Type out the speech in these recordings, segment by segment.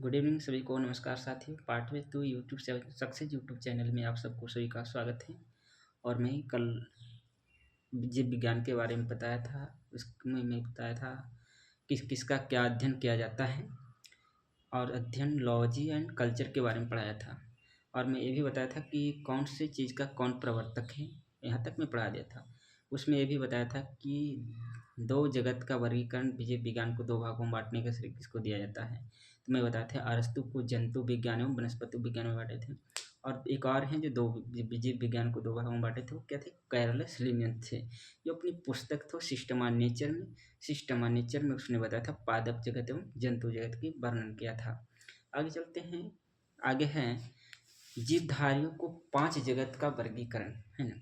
Good evening सभी को। नमस्कार साथियों। पार्टवे 2 यूट्यूब सक्सेस यूट्यूब चैनल में आप सबको सभी का स्वागत है। और मैं कल जीव विज्ञान के बारे में बताया था, उसमें मैं बताया था किसका क्या अध्ययन किया जाता है, और अध्ययन लॉजी एंड कल्चर के बारे में पढ़ाया था। और मैं ये भी बताया था कि कौन सी चीज़ का कौन प्रवर्तक है, यहाँ तक मैं पढ़ा दिया था। उसमें ये भी बताया था कि दो जगत का वर्गीकरण जीव विज्ञान को दो भागों में बांटने का श्रेय किसको दिया जाता है। तो मैं बताया था अरस्तु को जंतु विज्ञान एवं वनस्पति विज्ञान में बांटे थे। और एक और हैं जो दो जीव विज्ञान को दो भागों में बांटे थे, वो क्या थे? कैरलस लिनियन थे। जो अपनी पुस्तक थी सिस्टम नेचर में उसने बताया था पादप जगत एवं जंतु जगत की वर्णन किया था। आगे चलते हैं। आगे है जीवधारियों को 5 जगत का वर्गीकरण, है ना।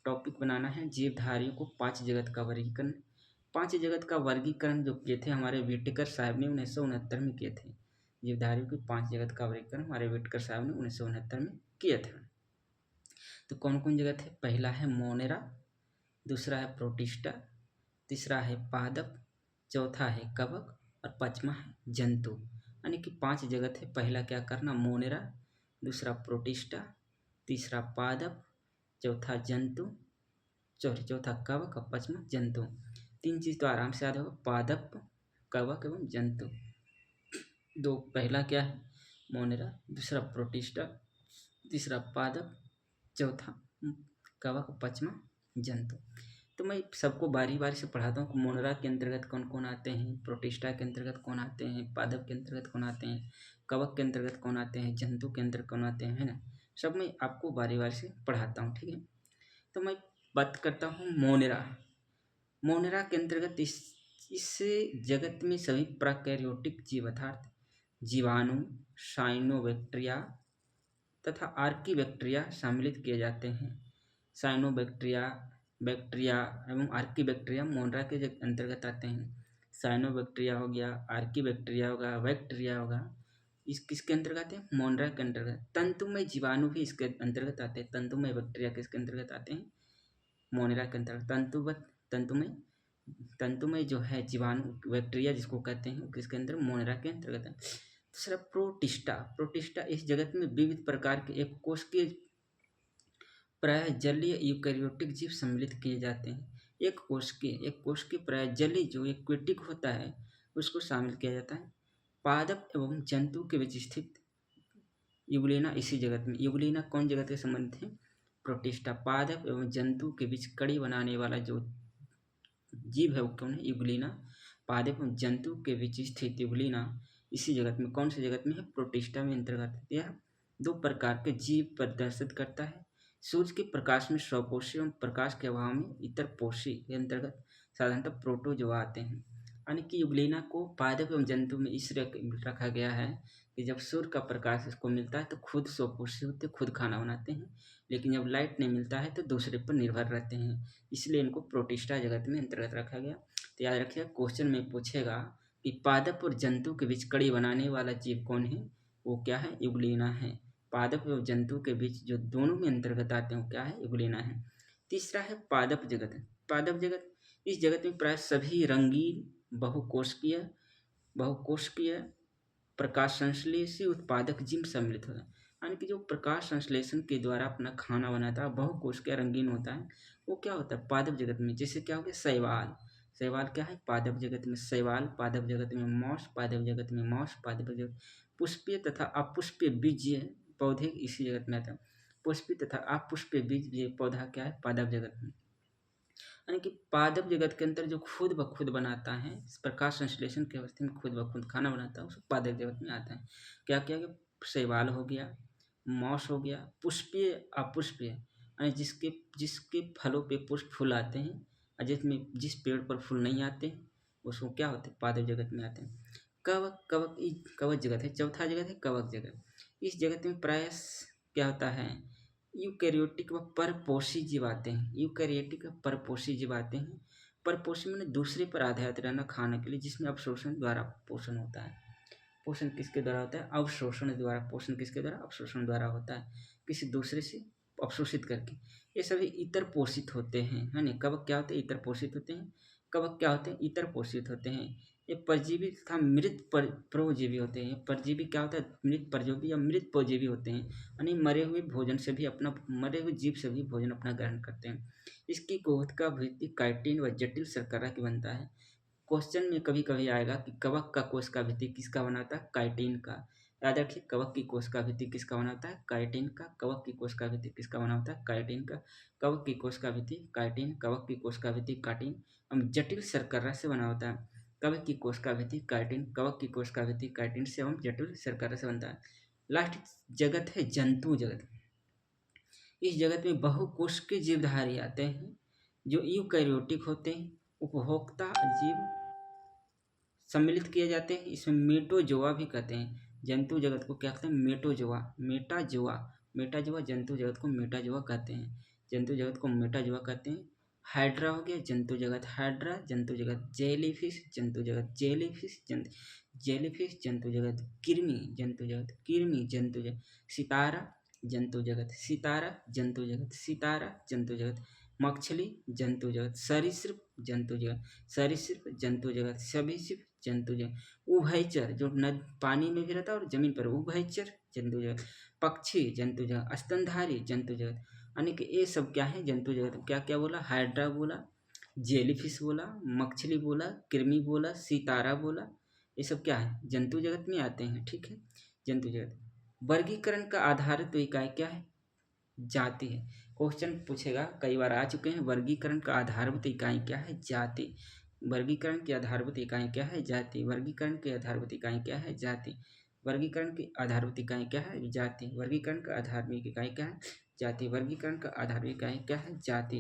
टॉपिक बनाना है जीवधारियों को 5 जगत का वर्गीकरण। 5 जगत का वर्गीकरण जो किए थे हमारे विटेकर साहब ने 1969 में किए थे। जीवधारियों की 5 जगत का वर्गीकरण हमारे विटेकर साहब ने 1969 में किया था। तो कौन कौन जगत है? पहला है मोनेरा, दूसरा है प्रोटिस्टा, तीसरा है पादप, चौथा है कवक और पांचवा है जंतु। यानी कि 5 जगत है। पहला क्या करना? मोनेरा, दूसरा प्रोटिस्टा, तीसरा पादप, चौथा जंतु, चौथा कवक और पांचवा जंतु। 3 चीज़ तो आराम से याद होगा, पादप, कवक एवं जंतु। दो पहला क्या है? मोनेरा, दूसरा प्रोटिस्टा, तीसरा पादप, चौथा कवक, पांचवा जंतु। तो मैं सबको बारी बारी से पढ़ाता हूँ कि मोनेरा के अंतर्गत कौन कौन आते हैं, प्रोटिस्टा के अंतर्गत कौन आते हैं, पादप के अंतर्गत कौन आते हैं, कवक के अंतर्गत कौन आते हैं, जंतु के अंतर्गत कौन आते हैं, है ना। सब मैं आपको बारी बारी से पढ़ाता हूँ, ठीक है। तो मैं बात करता हूँ मोनेरा। मोनेरा के अंतर्गत इस जगत में सभी प्रोकैरियोटिक जीव अर्थात जीवाणु, साइनोबैक्टीरिया तथा आर्कीबैक्टीरिया सम्मिलित किए जाते हैं। साइनोबैक्टीरिया, बैक्टीरिया एवं आर्कीबैक्टीरिया मोनेरा के अंतर्गत आते हैं। साइनोबैक्टीरिया हो गया, आर्कीबैक्टीरिया होगा, बैक्टीरिया होगा, इस किसके अंतर्गत है? मोनेरा के अंतर्गत। तंतुमय जीवाणु भी इसके अंतर्गत आते हैं। तंतुमय बैक्टीरिया किसके अंतर्गत आते हैं? मोनेरा के अंतर्गत। तंतुमय जो है जीवाणु बैक्टीरिया जिसको कहते हैं, किसके अंदर? मोनेरा के अंतर्गत है। दूसरा प्रोटिस्टा इस जगत में विविध प्रकार के एक कोशिकीय प्राय जलीय यूकैरियोटिक जीव सम्मिलित किए जाते हैं। एक कोशिकीय प्राय जलीय जो एक्वेटिक होता है उसको शामिल किया जाता है। पादप एवं जंतु के बीच स्थित यूग्लिना इसी जगत में। यूग्लिना कौन जगत के संबंधित है? प्रोटिस्टा। पादप एवं जंतु के बीच कड़ी बनाने वाला जो जीव है वो कौन है? यूग्लिना। पादप एवं जंतु के बीच स्थित यूग्लिना इसी जगत में, कौन से जगत में है? प्रोटिस्टा में अंतर्गत। यह 2 प्रकार के जीव प्रदर्शित करता है। सूर्य के प्रकाश में स्वपोषी एवं प्रकाश के अभाव में इतर पोषी के अंतर्गत साधारणतः प्रोटोजोआ आते हैं। यानी कि यूग्लिना को पादप एवं जंतु में इसलिए रखा गया है कि जब सूर्य का प्रकाश इसको मिलता है तो खुद स्वपोषी होते, खुद खाना बनाते हैं, लेकिन जब लाइट नहीं मिलता है तो दूसरे पर निर्भर रहते हैं, इसलिए इनको प्रोटिस्टा जगत में अंतर्गत रखा गया। तो याद रखिएगा, क्वेश्चन में पूछेगा कि पादप और जंतु के बीच कड़ी बनाने वाला जीव कौन है? वो क्या है? यूग्लिना है। पादप एवं जंतु के बीच जो दोनों में अंतर्गत आते हैं वो क्या है? यूग्लिना है। तीसरा है पादप जगत। पादप जगत, इस जगत में प्राय सभी रंगीन बहुकोशिकीय प्रकाश संश्लेषी उत्पादक जीव सम्मिलित होता है। यानी कि जो प्रकाश संश्लेषण के द्वारा अपना खाना बनाता है, बहुकोशिकीय रंगीन होता है, वो क्या होता है? पादप जगत में। जैसे क्या हो गया? शैवाल क्या है? पादप जगत में शैवाल, पादप जगत में मॉस, पादप जगत पुष्पीय तथा अपुष्पीय बीजीय पौधे इसी जगत में आता है। पुष्पीय तथा अपुष्पीय बीज पौधा क्या है? पादप जगत में। यानी कि पादप जगत के अंदर जो खुद ब खुद बनाता है, प्रकाश संश्लेषण की अवस्था में खुद ब खुद खाना बनाता है, उस पादप जगत में आता है। क्या क्या? शैवाल हो गया, मॉस हो गया, पुष्पीय अपुष्पीय, यानी जिसके फलों पे पुष्प फूल आते हैं और जिस पेड़ पर फूल नहीं आते हैं उसको क्या होते हैं? पादप जगत में आते हैं। कवक जगत है। चौथा जगत है कवक जगत। इस जगत में प्राय क्या होता है? यूकैरियोटिक व परपोषी जीव आते हैं। यूकैरियोटिक व परपोषी जीव आते हैं। परपोषी मैंने दूसरे पर आधारित रहना खाने के लिए, जिसमें अवशोषण द्वारा पोषण होता है। पोषण किसके द्वारा होता है? अवशोषण द्वारा। पोषण किसके द्वारा? अवशोषण द्वारा होता है, किसी दूसरे से अवशोषित करके। ये सभी इतर पोषित होते हैं, है ना। कवक क्या होते हैं? इतर पोषित होते हैं। कवक क्या होते हैं? इतर पोषित होते हैं। ये परजीवी तथा मृत परजीवी होते हैं। ये परजीवी क्या होता है? मृत परजीवी या मृत परजीवी होते हैं, यानी मरे हुए भोजन से भी अपना मरे हुए जीव से भी भोजन अपना ग्रहण करते हैं। इसकी कोशिका भित्ति काइटिन व जटिल शर्करा की बनता है। क्वेश्चन में कभी कभी आएगा कि कवक का कोशिका भित्ति किसका बना होता है? काइटिन का। याद रखिए, कवक की कोशिका भित्ति किसका बना होता है? काइटिन का। कवक की कोशिका भित्ति किसका बना होता है? काइटिन का। कवक की कोशिका भित्ति काइटिन, कवक की कोशिका भित्ति काइटिन। हम जटिल शर्करा से बना होता है। कवक की कोशिका भित्ति काइटिन, कवक की कोशिका भित्ति काइटिन से हम जटिल शर्करा से बनता है। लास्ट जगत है जंतु जगत। इस जगत में बहुकोशिकीय जीवधारी आते हैं जो यूकैरियोटिक होते हैं। उपभोक्ता जीव सम्मिलित किए जाते हैं, इसमें मेटोजोआ भी कहते हैं। जंतु जगत को क्या कहते हैं? मेटोजोआ, मेटाजोआ। मेटाजोआ जंतु जगत को मेटाजोआ कहते हैं। जंतु जगत को मेटाजोआ कहते हैं। हाइड्रा हो गया जंतु जगत, हाइड्रा जंतु जगत। जेलीफिश जंतु जगत, जेलीफिश जंतु जगत। कृमि जंतु जगत, कृमि जंतु जगत। सितारा जंतु जगत, सितारा जंतु जगत, सितारा जंतु जगत। मछली जंतु जगत, सरीसृप जंतु जगत, सरीसृप जंतु जगत। सरीसृप जंतु जगत। उभयचर जो नद पानी में भी रहता है और जमीन पर, उभयचर जंतु जगत। पक्षी जंतु जगत, स्तनधारी जंतु जगत। यानी कि ये सब क्या है? जंतु जगत। क्या क्या बोला? हाइड्रा बोला, जेलीफिश बोला, मछली बोला, कृमि बोला, सितारा बोला। ये सब क्या है? जंतु जगत में आते हैं। ठीक है, जंतु जगत। वर्गीकरण का आधारित इकाई क्या है? जाति है। क्वेश्चन पूछेगा, कई बार आ चुके हैं। वर्गीकरण का आधारभूत इकाई क्या है? जाति। वर्गीकरण की आधारभूत इकाई क्या है? जाति। वर्गीकरण की आधारभूत इकाई क्या है? जाति। वर्गीकरण की आधारभूत इकाई क्या है? जाति। वर्गीकरण का आधारभूत इकाई क्या है? जाति। वर्गीकरण का आधारभूत इकाई क्या है? जाति।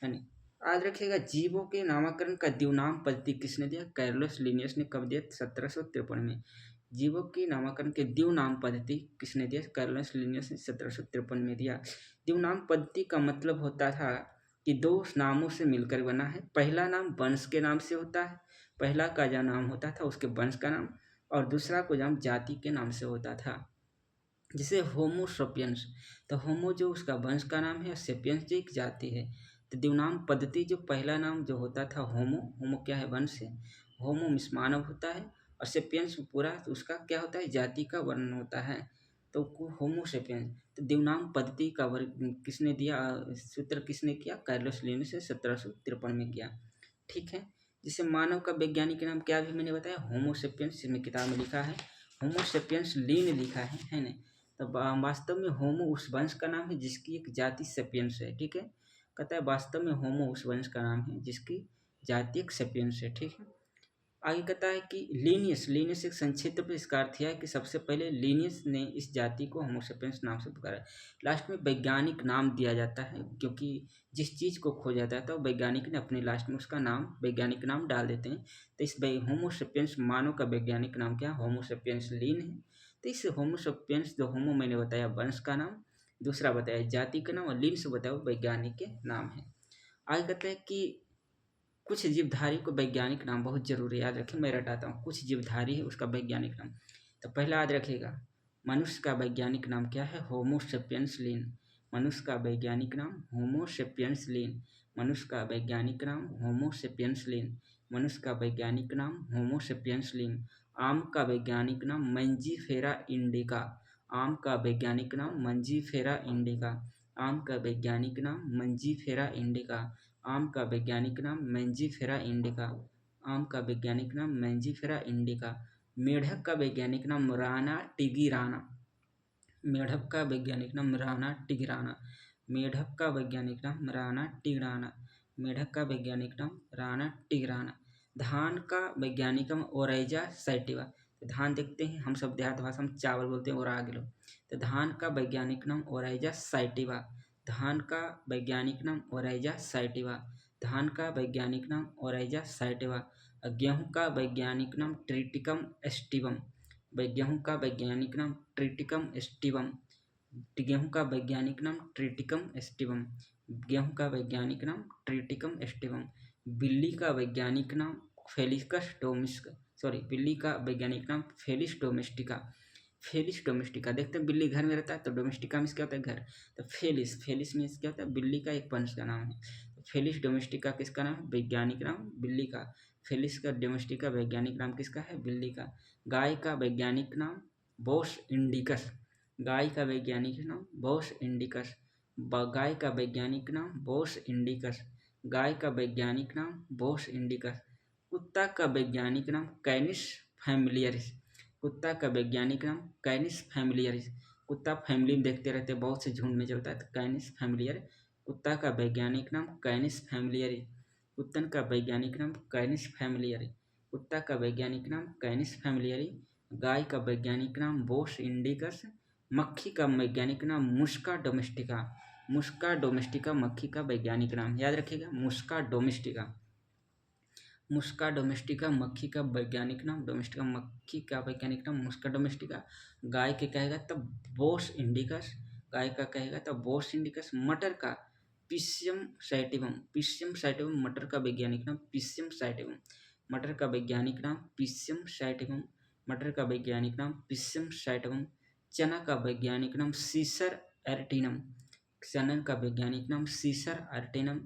यानी याद रखिएगा, जीवों के नामकरण का द्विनाम पद्धति किसने दिया? कैरोलस लिनियस ने कब दिया? 1753 में। जीवों की नामकरण के द्विनाम पद्धति किसने दिया? कैरोलस लिनियस ने 1753 में दिया। द्विनाम पद्धति का मतलब होता था कि दो नामों से मिलकर बना है। पहला नाम वंश के नाम से होता है, पहला का जो नाम होता था उसके वंश का नाम, और दूसरा को नाम जाति के नाम से होता था। जैसे होमो सेपियंस, तो होमो जो उसका वंश का नाम है और सेपियंस जो एक जाति है। तो द्विनाम पद्धति जो पहला नाम जो होता था होमो, होमो क्या है? वंश है। होमो मीन्स मानव होता है, और सेपियंस पूरा तो उसका क्या होता है? जाति का वर्णन होता है। तो होमो सेपियंस। तो द्विनाम पद्धति का वर्ग किसने दिया? सूत्र किसने किया? कार्लोस लिनियस ने 1753 में किया। ठीक है। जिसे मानव का वैज्ञानिक नाम क्या भी मैंने बताया? होमो सेपियंस, इसमें किताब में लिखा है होमो सेपियंस लीन लिखा है ना। तो वास्तव में होमो उस वंश का नाम है जिसकी एक जाति सेपियंस है। ठीक है, कहता है वास्तव में होमो उस वंश का नाम है जिसकी जाति एक सेपियंस है। ठीक है, आगे कहता है कि लीनियस एक संक्षिप्त पर इसका अर्थ है कि सबसे पहले लीनियस ने इस जाति को होमोसेपियंस नाम से पुकारा। लास्ट में वैज्ञानिक नाम दिया जाता है, क्योंकि जिस चीज़ को खोजा जाता है वैज्ञानिक ने अपने लास्ट में उसका नाम वैज्ञानिक नाम डाल देते हैं। तो इस होमोसेपियंस मानव का वैज्ञानिक नाम क्या? होमोसेपियंस लीन है। तो इस होमोसेपियंस जो होमो मैंने बताया वंश का नाम, दूसरा बताया जाति का नाम, और लीन से बताया वैज्ञानिक के नाम है। आगे कहते हैं कि कुछ जीवधारी को वैज्ञानिक नाम बहुत जरूरी याद रखें। मैं रटाता हूँ, कुछ जीवधारी है उसका वैज्ञानिक नाम। तो पहला याद रखिएगा, मनुष्य का वैज्ञानिक नाम क्या है? होमो सेपियंस लीन। मनुष्य का वैज्ञानिक नाम होमो सेपियंस लीन। मनुष्य का वैज्ञानिक नाम होमो सेपियंस लीन। मनुष्य का वैज्ञानिक नाम होमो सेपियंस लीन। आम का वैज्ञानिक नाम मंजीफेरा इंडिका। आम का वैज्ञानिक नाम मंजीफेरा इंडिका। आम का वैज्ञानिक नाम मंजीफेरा इंडिका। आम का वैज्ञानिक नाम मैंजीफेरा इंडिका। आम का वैज्ञानिक नाम मैंजीफेरा इंडिका। मेढक का वैज्ञानिक नाम राना टिगिराना। मेढक का वैज्ञानिक नाम राना टिगिराना। मेढक का वैज्ञानिक नाम राना टिगिराना। मेढक का वैज्ञानिक नाम राना टिगिराना। धान का वैज्ञानिक नाम ओरैजा सैटिवा। तो धान देखते हैं हम सब देहात भाषा में चावल बोलते हैं, और आगे लो। तो धान का वैज्ञानिक नाम ओरैजा सैटिवा। धान का वैज्ञानिक नाम ओरैजा सैटिवा। धान का वैज्ञानिक नाम ओरैजा सैटिवा। गेहूं का वैज्ञानिक नाम ट्रिटिकम एस्टिवम। गेहूं का वैज्ञानिक नाम ट्रिटिकम एस्टिवम। गेहूं का वैज्ञानिक नाम ट्रिटिकम एस्टिवम। गेहूं का वैज्ञानिक नाम ट्रिटिकम एस्टिवम। बिल्ली का वैज्ञानिक नाम फेलिकस डोमिस्क सॉरी बिल्ली का वैज्ञानिक नाम फेलिस डोमेस्टिका। फेलिस डोमेस्टिका, देखते हैं बिल्ली घर में रहता है तो डोमेस्टिका मीन्स क्या होता है? घर। तो फेलिस मीन्स क्या होता है? बिल्ली का एक वंश का नाम है। तो फेलिस डोमेस्टिका किसका नाम है? वैज्ञानिक नाम बिल्ली का। फेलिस का डोमेस्टिका वैज्ञानिक नाम किसका है? बिल्ली का। गाय का वैज्ञानिक नाम बोस इंडिकस। गाय का वैज्ञानिक नाम बोस इंडिकस। गाय का वैज्ञानिक नाम बोस इंडिकस। गाय का वैज्ञानिक नाम बोस इंडिकस। कुत्ता का वैज्ञानिक नाम कैनिस फैमिलियरिस। कुत्ता का वैज्ञानिक नाम कैनिस फैमिलियरिस। कुत्ता फैमिली में देखते रहते, बहुत से झुंड में चलता है, तो कैनिस फैमिलियर। कुत्ता का वैज्ञानिक नाम कैनिस फैमिलियरी। कुत्तन का वैज्ञानिक नाम कैनिस फैमिलियरी। कुत्ता का वैज्ञानिक नाम कैनिस फैमिलियरी। गाय का वैज्ञानिक नाम बोस इंडिकस। मक्खी का वैज्ञानिक नाम मुस्का डोमेस्टिका। मुस्का डोमेस्टिका मक्खी का वैज्ञानिक नाम, याद रखिएगा, मुस्का डोमेस्टिका। मुस्का डोमेस्टिका मक्खी का वैज्ञानिक नाम, डोमेस्टिका मक्खी का वैज्ञानिक नाम मुस्का डोमेस्टिका। गाय के कहेगा तब बोस इंडिकस। गाय का कहेगा तब बोस इंडिकस। मटर का पिसियम सैटिवम। पिसियम सैटिवम मटर का वैज्ञानिक नाम पिसियम सैटिवम। मटर का वैज्ञानिक नाम पिसियम सैटिवम। मटर का वैज्ञानिक नाम पिसियम सैटिवम। चना का वैज्ञानिक नाम सीसर एर्टिनम। चना का वैज्ञानिक नाम सीसर अर्टिनम।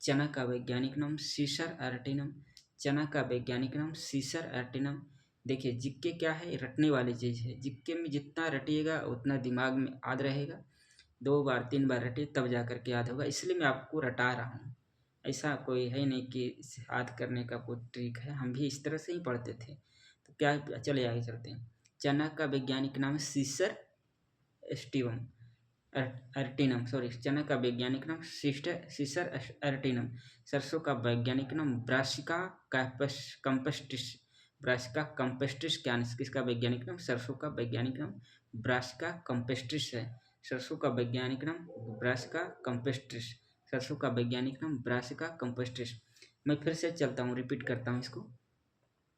चना का वैज्ञानिक नाम सीसर अर्टिनम। चना का वैज्ञानिक नाम सीसर अर्टिनम। देखिए, जिक्के क्या है? रटने वाली चीज़ है। जिक्के में जितना रटिएगा उतना दिमाग में याद रहेगा। 2 बार 3 बार रटिए तब जा कर के याद होगा, इसलिए मैं आपको रटा रहा हूँ। ऐसा कोई है नहीं कि याद करने का कोई ट्रिक है, हम भी इस तरह से ही पढ़ते थे। तो क्या, चले आगे चलते हैं। चना का वैज्ञानिक नाम है सीसर स्टीवम अर्टिनम, सॉरी, चना का वैज्ञानिक नाम सीसर अर्टिनम। सरसों का वैज्ञानिक नाम ब्रासिका कंपेस्टिस। ब्रासिका कंपेस्टिस किसका वैज्ञानिक नाम? सरसों का वैज्ञानिक नाम ब्रासिका कंपेस्टिस है। सरसों का वैज्ञानिक नाम ब्रासिका कंपेस्टिस। सरसों का वैज्ञानिक नाम ब्रासिका कंपेस्टिस। मैं फिर से चलता हूँ, रिपीट करता हूँ इसको।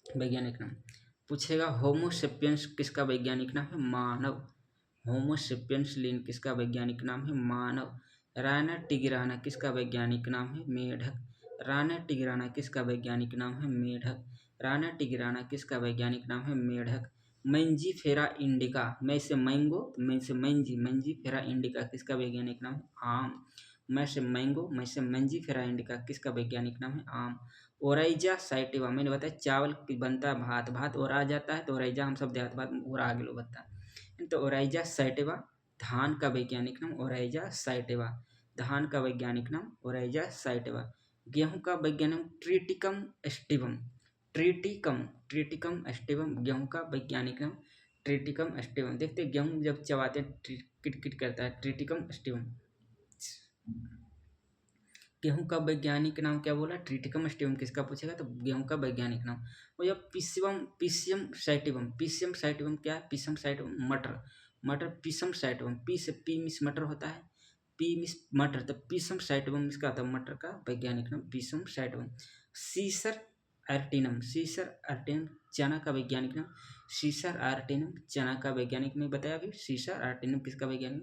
वैज्ञानिक नाम पूछेगा, होमो सेपियंस किसका वैज्ञानिक नाम है? मानव। होमो सेपियंस लिन किसका वैज्ञानिक नाम है? मानव। राना टिग्राना किसका वैज्ञानिक नाम है? मेढक। राना टिग्राना किसका वैज्ञानिक नाम है? मेढक। राना टिग्राना किसका वैज्ञानिक नाम है? मेढक। मैंजीफेरा इंडिका, मैं से मैंगो, मैं से मैंजीफेरा इंडिका किसका वैज्ञानिक नाम है? आम। मैं से मैंगो, मैं से मैंजीफेरा इंडिका किसका वैज्ञानिक नाम है? आम। ओराइजा सैटिवा, मैंने बताया चावल की बनता है भात, भात ओरा जाता है तो ओराइजा, हम सब देहात भात ओरा आगे लो बनता है, तो ओराइजा सैटिवा। धान का वैज्ञानिक नाम ओराइजा सैटिवा। धान का वैज्ञानिक नाम ओराइजा सैटिवा। गेहूं का वैज्ञानिक ट्रिटिकम एस्टिवम। ट्रिटिकम एस्टिवम गेहूं का वैज्ञानिक नाम ट्रिटिकम एस्टिवम। देखते हैं गेहूं जब चबाते हैं किट किट करता है, ट्रिटिकम एस्टिवम। गेहूं का वैज्ञानिक नाम क्या बोला? Triticum aestivum. किसका पूछेगा तो गेहूं का वैज्ञानिक नाम। और यह पिसियम सैटिवम। पिसियम सैटिवम क्या है? पिसियम सैटिवम मटर। मटर पिसम सैटिवम, पी से पी मिस मटर होता है, पी मिस मटर, तो पिसम सैटिवम इसका होता है मटर का वैज्ञानिक नाम पिसम सैटिवम। सीसर अर्टिनम। सीसर अर्टिनम चना का वैज्ञानिक नाम सीसर अर्टिनम। चना का वैज्ञानिक में बताया अभी, सीसर अर्टिनम किसका वैज्ञानिक?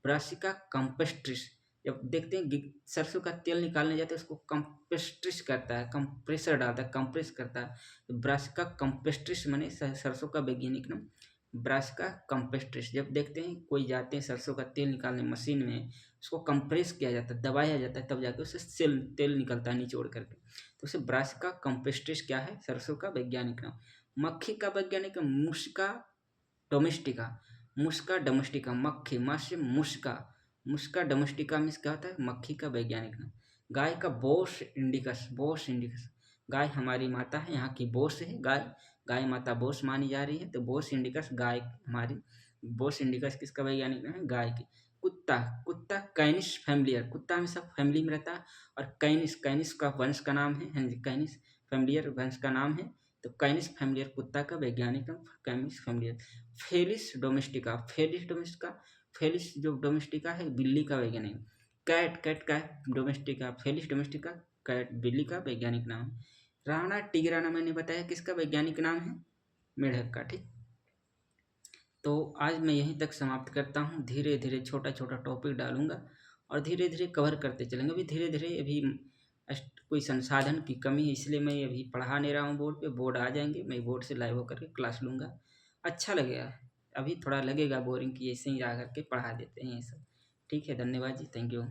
Brassica campestris. जब देखते हैं सरसों का तेल निकालने जाते हैं उसको कंपेस्ट्रिस करता है, कंप्रेसर डालता है, कंप्रेस करता है, तो ब्रासिका कंपेस्ट्रिस माने सरसों का वैज्ञानिक नाम ब्रासिका कंपेस्ट्रिस। जब देखते हैं कोई जाते हैं सरसों का तेल निकालने मशीन में, उसको कंप्रेस किया जाता है, दबाया जाता है, तब जाके उससे तेल निकलता है निचोड़ करके, तो उसे ब्रासिका कंपेस्ट्रिस क्या है? सरसों का वैज्ञानिक नाम। मक्खी का वैज्ञानिक मुस्का डोमेस्टिका। मुस्का डोमेस्टिका मक्खी, मासे मुस्का। मुस्का डोमेस्टिका मीन्स क्या होता है? मक्खी का वैज्ञानिक नाम। गाय का बोस इंडिकस। बोस इंडिकस, गाय हमारी माता है, यहाँ की बोस है गाय, गाय माता बोस मानी जा रही है, तो बोस इंडिकस गाय हमारी। बोस इंडिकस किसका वैज्ञानिक नाम है? गाय की। कुत्ता, कुत्ता कैनिस फैमिलियर। कुत्ता हमेशा फैमिली में रहता है, और कैनिस, कैनिस का वंश का नाम है, कैनिस फैमिलियर वंश का नाम है, तो कैनिस फैमिलियर कुत्ता का वैज्ञानिक नाम Canis familiaris. Felis domestica. Felis domestica, Felis जो डोमेस्टिका है बिल्ली का वैज्ञानिक। कैट, कैट का डोमेस्टिका, फेलिस डोमेस्टिका कैट बिल्ली का वैज्ञानिक नाम है। राणा टिग्राना मैंने बताया किसका वैज्ञानिक नाम है? मेढक का। ठीक, तो आज मैं यहीं तक समाप्त करता हूँ। धीरे धीरे छोटा छोटा टॉपिक डालूंगा और धीरे धीरे कवर करते चलेंगे। अभी धीरे धीरे अभी कोई संसाधन की कमी है, इसलिए मैं अभी पढ़ा नहीं रहा हूँ बोर्ड पे। बोर्ड आ जाएंगे, मैं बोर्ड से लाइव होकर के क्लास लूँगा। अच्छा लगेगा, अभी थोड़ा लगेगा बोरिंग कि ऐसे ही जा करके पढ़ा देते हैं ये सब। ठीक है, धन्यवाद जी, थैंक यू।